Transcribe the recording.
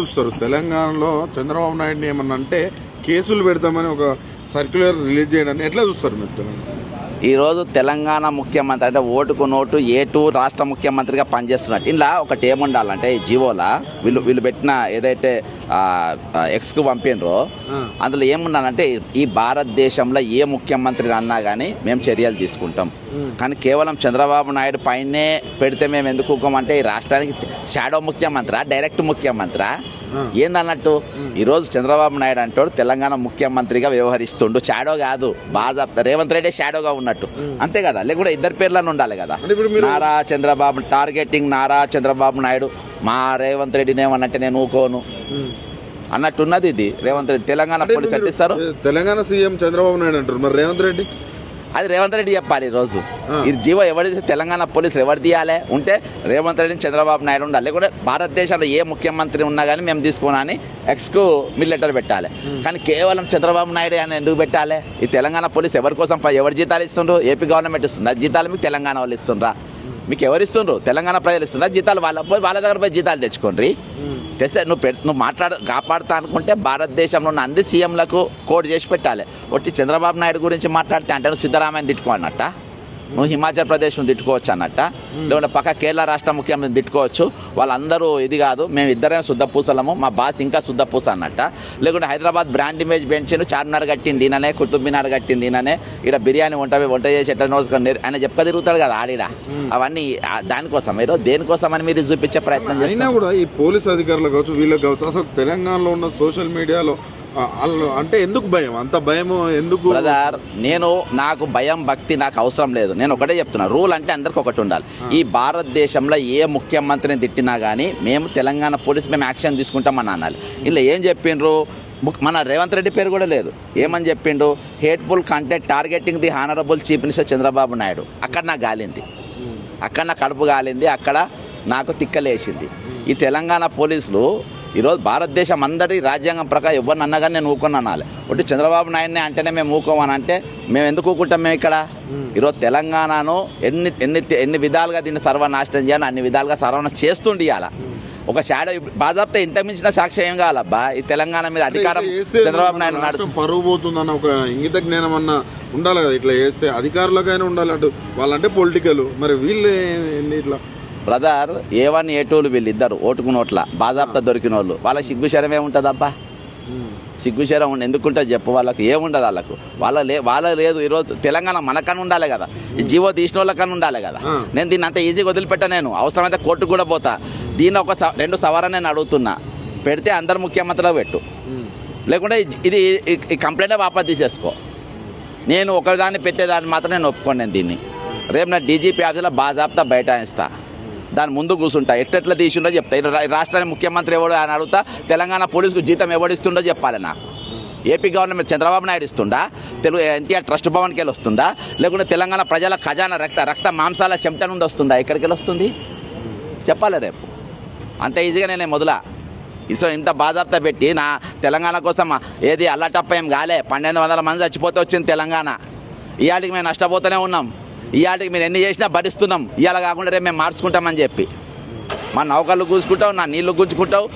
చూస్తారు? తెలంగాణలో చంద్రబాబు నాయుడిని ఏమన్నా అంటే కేసులు పెడతామని ఒక సర్క్యులర్ రిలీజ్ చేయడాన్ని ఎట్లా చూస్తారు మీరు? తెలంగాణ ఈరోజు తెలంగాణ ముఖ్యమంత్రి అంటే ఓటుకు నోటు ఏటు రాష్ట్ర ముఖ్యమంత్రిగా పనిచేస్తున్నట్టు ఇలా ఒకటి ఏముండాలంటే ఈ జీవోలా వీళ్ళు పెట్టిన ఏదైతే ఎక్స్కు పంపినరో అందులో ఏముండాలంటే ఈ భారతదేశంలో ఏ ముఖ్యమంత్రిని అన్నా కానీ మేము చర్యలు తీసుకుంటాం, కానీ కేవలం చంద్రబాబు నాయుడు పైనే పెడితే మేము ఎందుకు ఊకోమంటే ఈ రాష్ట్రానికి షాడో ముఖ్యమంత్రి డైరెక్ట్ ముఖ్యమంత్రి ఏందన్నట్టు? ఈరోజు చంద్రబాబు నాయుడు అంటాడు తెలంగాణ ముఖ్యమంత్రిగా వ్యవహరిస్తుండు, షాడో కాదు, బాగా రేవంత్ రెడ్డి షాడోగా ఉన్నట్టు, అంతే కదా? లేకుంటే ఇద్దరు పేర్లను ఉండాలి కదా. నారా చంద్రబాబు టార్గెటింగ్ నారా చంద్రబాబు నాయుడు, మా రేవంత్ రెడ్డిని ఏమన్నంటే నేను ఊకోను అన్నట్టున్నది ఇది. రేవంత్ రెడ్డి తెలంగాణ పోలీసు అట్టిస్తారు, తెలంగాణ సీఎం చంద్రబాబు నాయుడు అంటారు, మరి రేవంత్ రెడ్డి అది రేవంత్ రెడ్డి చెప్పాలి. ఈరోజు ఇది జీవో ఎవరిది? తెలంగాణ పోలీసులు ఎవరు తీయాలి? ఉంటే రేవంత్ రెడ్డిని చంద్రబాబు నాయుడు ఉండాలి, లేకుంటే భారతదేశంలో ఏ ముఖ్యమంత్రి ఉన్నా కానీ మేము తీసుకోనని ఎక్స్కు మీరు లెటర్ పెట్టాలి. కానీ కేవలం చంద్రబాబు నాయుడు అని ఎందుకు పెట్టాలి? ఈ తెలంగాణ పోలీసు ఎవరి కోసం ఎవరు జీతాలు ఇస్తుండ్రు? ఏపీ గవర్నమెంట్ ఇస్తుంది. ఆ జీతాలు మీకు తెలంగాణ వాళ్ళు ఇస్తుండ్రా? మీకు ఎవరు ఇస్తుండ్రు? తెలంగాణ ప్రజలు ఇస్తుండ్రా జీతాలు? వాళ్ళ దగ్గర పోయి జీతాలు తెచ్చుకోండి. తెస్తే నువ్వు కాపాడుతా అనుకుంటే భారతదేశంలో ఉన్న అన్ని సీఎంలకు కోడ్ చేసి పెట్టాలి. ఒకటి చంద్రబాబు నాయుడు గురించి మాట్లాడితే అంటే నువ్వు సిద్ధరామయ్యని తిట్టుకో అన్నట్ట, నువ్వు హిమాచల్ ప్రదేశ్ను తిట్టుకోవచ్చు అన్నట్ట, లేకుంటే పక్క కేరళ రాష్ట్ర ముఖ్యమంత్రిని తిట్టుకోవచ్చు, వాళ్ళందరూ ఇది కాదు, మేము ఇద్దరే శుద్ధపూసలము, మా బాస్ ఇంకా శుద్ధపూస అన్నట్ట, లేకుంటే హైదరాబాద్ బ్రాండ్ ఇమేజ్ పెంచిన చార్మినార్ కట్టింది ఈయననే, కుతుబ్ మినార్ కట్టింది ఈయననే, ఇక్కడ బిర్యానీ వంట చేసి ఎట్లా ఆయన చెప్ప తిరుగుతాడు కదా ఆడిడ. అవన్నీ దానికోసం మీరు దేనికోసం అని మీరు చూపించే ప్రయత్నం చేసినా కూడా ఈ పోలీస్ అధికారులు కావచ్చు వీళ్ళకి కావచ్చు అసలు తెలంగాణలో ఉన్న సోషల్ మీడియాలో అంటే ఎందుకు భయం? అంత భయం ఎందుకు? బ్రదర్, నాకు భయం భక్తి నాకు అవసరం లేదు. నేను ఒకటే చెప్తున్నా, రూల్ అంటే అందరికి ఒకటి ఉండాలి. ఈ భారతదేశంలో ఏ ముఖ్యమంత్రిని తిట్టినా కానీ మేము తెలంగాణ పోలీసు మేము యాక్షన్ తీసుకుంటామని అనాలి. ఇలా ఏం చెప్పిండ్రు? మన రేవంత్ రెడ్డి పేరు కూడా లేదు. ఏమని చెప్పిండు? Hateful content targeting the honourable chief minister Chandrababu Naidu. అక్కడ నాకు గాలింది, అక్కడ నా కడుపు గాలింది, అక్కడ నాకు తిక్కలేసింది. ఈ తెలంగాణ పోలీసులు ఈరోజు భారతదేశం అందరి రాజ్యాంగం ప్రకారం ఎవరిని అన్నా కానీ నేను ఊకొని అనాలి. ఒకటి చంద్రబాబు నాయుడిని అంటేనే మేము ఊకోమని అంటే మేము ఎందుకు ఊకుంటాం? మేము ఇక్కడ ఈరోజు తెలంగాణను ఎన్ని విధాలుగా దీన్ని సర్వనాశనం చేయాలి అన్ని విధాలుగా సర్వనాశనం చేస్తుండి ఇవాళ ఒక షాడో బాజాబ్తా ఇంత మించిన సాక్ష్యం ఏం కావాలబ్బా? ఈ తెలంగాణ మీద అధికారం చంద్రబాబు నాయుడు పరువు పోతుందన్న ఒక ఇంగిత జ్ఞానం అన్న ఉండాలి కదా. ఇట్లా చేస్తే అధికారులకైనా ఉండాలి, అటు వాళ్ళంటే పొలిటికల్, మరి వీళ్ళు ఇట్లా బ్రదర్ A1 A2 వీళ్ళిద్దరు ఓటుకు నోట్ల బాజాబ్తా దొరికిన వాళ్ళు, వాళ్ళ సిగ్గుశరం ఏముంటుందబ్బా? సిగ్గుశరం ఎందుకుంటుంది చెప్పు? వాళ్ళకి ఏముండదు, వాళ్ళ లేదు. ఈరోజు తెలంగాణ మనకన్నా ఉండాలి కదా, ఈ జీవో తీసిన వాళ్ళకన్నా ఉండాలి కదా. నేను దీన్ని అంత ఈజీగా వదిలిపెట్టా, నేను అవసరమైతే కోర్టుకు కూడా పోతా. దీన్ని ఒక 2 సవరణ నేను అడుగుతున్నా, పెడితే అందరు ముఖ్యమంత్రులకు పెట్టు, లేకుంటే ఇది ఈ కంప్లైంట్ వాపస్ తీసేసుకో. నేను ఒకదాన్ని పెట్టేదాన్ని మాత్రం నేను ఒప్పుకోండి. నేను దీన్ని రేపు నా డీజీపీ ఆఫీసులో బాజాబ్తా బైఠాయిస్తా, దాని ముందు కూర్చుంటా, ఎట్లా తీసిండో చెప్తా. రాష్ట్రానికి ముఖ్యమంత్రి ఎవడు అని అడుగుతా, తెలంగాణ పోలీసుకు జీతం ఎవడిస్తుండో చెప్పాలి నాకు. ఏపీ గవర్నమెంట్ చంద్రబాబు నాయుడు ఇస్తుండా? ఎన్టీఆర్ ట్రస్ట్ భవన్కి వెళ్ళి వస్తుందా? లేకుంటే తెలంగాణ ప్రజల ఖజానా రక్త మాంసాల చెమట నుండి వస్తుందా? ఎక్కడికి వెళ్ళి వస్తుంది చెప్పాలి రేపు. అంత ఈజీగా నేనే మొదలా ఇంత బాధాప్త పెట్టి నా తెలంగాణ కోసం ఏది అల్లటప్ప ఏం కాలే. 1200 మంది చచ్చిపోతే వచ్చింది తెలంగాణ. ఇవాళకి మేము నష్టపోతూనే ఉన్నాం, ఇవాళకి మీరు ఎన్ని చేసినా భరిస్తున్నాం. ఇవాళ కాకుండా రేపు మేము మార్చుకుంటామని చెప్పి మా నౌకర్లు కూసుకుంటావు, నా నీళ్లు గుంజుకుంటావు.